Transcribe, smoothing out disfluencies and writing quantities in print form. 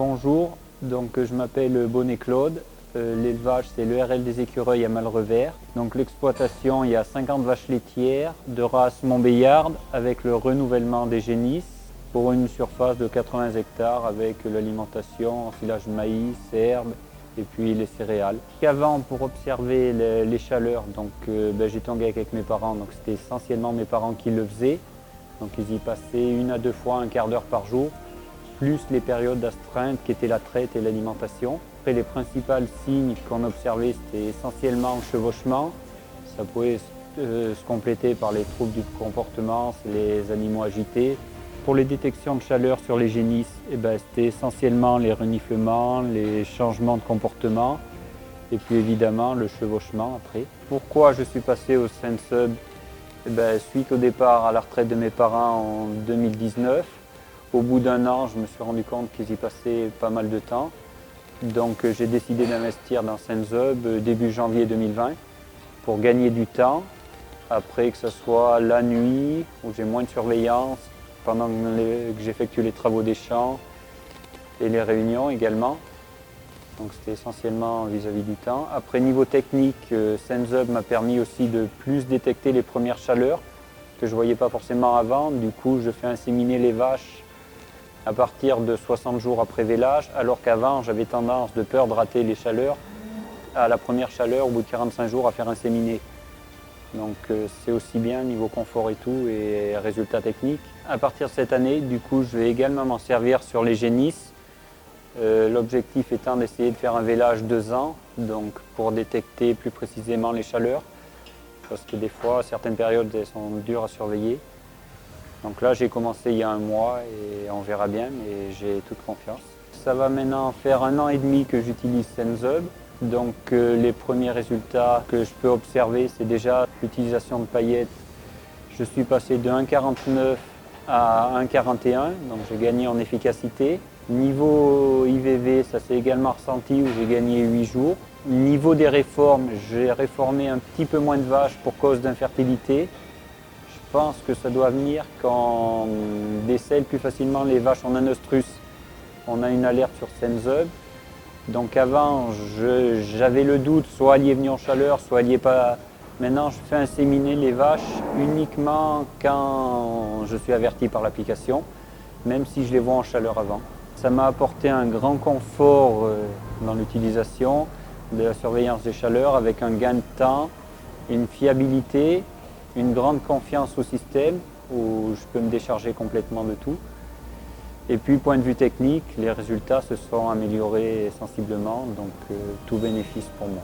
Bonjour, je m'appelle Bonnet Claude. L'élevage c'est l'ERL des écureuils à Malrevers. Donc l'exploitation, il y a 50 vaches laitières de race Montbéliarde avec le renouvellement des génisses pour une surface de 80 hectares avec l'alimentation, ensilage maïs, herbes et puis les céréales. Avant, pour observer les chaleurs, j'ai tangué avec mes parents, donc c'était essentiellement mes parents qui le faisaient. Donc ils y passaient 1 à 2 fois un quart d'heure par jour, plus les périodes d'astreinte qui étaient la traite et l'alimentation. Après, les principaux signes qu'on observait, c'était essentiellement le chevauchement. Ça pouvait se compléter par les troubles du comportement, les animaux agités. Pour les détections de chaleur sur les génisses, c'était essentiellement les reniflements, les changements de comportement et puis évidemment le chevauchement après. Pourquoi je suis passé au Sensub? Suite au départ à la retraite de mes parents en 2019, au bout d'1 an, je me suis rendu compte qu'ils y passaient pas mal de temps. Donc j'ai décidé d'investir dans Sensub début janvier 2020 pour gagner du temps. Après, que ce soit la nuit où j'ai moins de surveillance, pendant que j'effectue les travaux des champs et les réunions également. Donc c'était essentiellement vis-à-vis du temps. Après, niveau technique, Sensub m'a permis aussi de plus détecter les premières chaleurs que je ne voyais pas forcément avant. Du coup, je fais inséminer les vaches à partir de 60 jours après vélage, alors qu'avant, j'avais tendance, de peur de rater les chaleurs, à la première chaleur, au bout de 45 jours, à faire inséminer. Donc c'est aussi bien niveau confort et tout, et résultats techniques. À partir de cette année, du coup, je vais également m'en servir sur les génisses. L'objectif étant d'essayer de faire un vélage 2 ans, donc pour détecter plus précisément les chaleurs, parce que des fois, certaines périodes, elles sont dures à surveiller. Donc là, j'ai commencé il y a 1 mois et on verra bien, mais j'ai toute confiance. Ça va maintenant faire 1 an et demi que j'utilise Sensub. Donc les premiers résultats que je peux observer, c'est déjà l'utilisation de paillettes. Je suis passé de 1,49 à 1,41, donc j'ai gagné en efficacité. Niveau IVV, ça s'est également ressenti où j'ai gagné 8 jours. Niveau des réformes, j'ai réformé un petit peu moins de vaches pour cause d'infertilité. Je pense que ça doit venir quand on décèle plus facilement les vaches en anostrus. On a une alerte sur Sensub. Donc avant, j'avais le doute, soit elles y est venue en chaleur, soit elles y est pas. Maintenant, je fais inséminer les vaches uniquement quand je suis averti par l'application, même si je les vois en chaleur avant. Ça m'a apporté un grand confort dans l'utilisation de la surveillance des chaleurs avec un gain de temps, une fiabilité, une grande confiance au système où je peux me décharger complètement de tout. Et puis, point de vue technique, les résultats se sont améliorés sensiblement, donc tout bénéfice pour moi.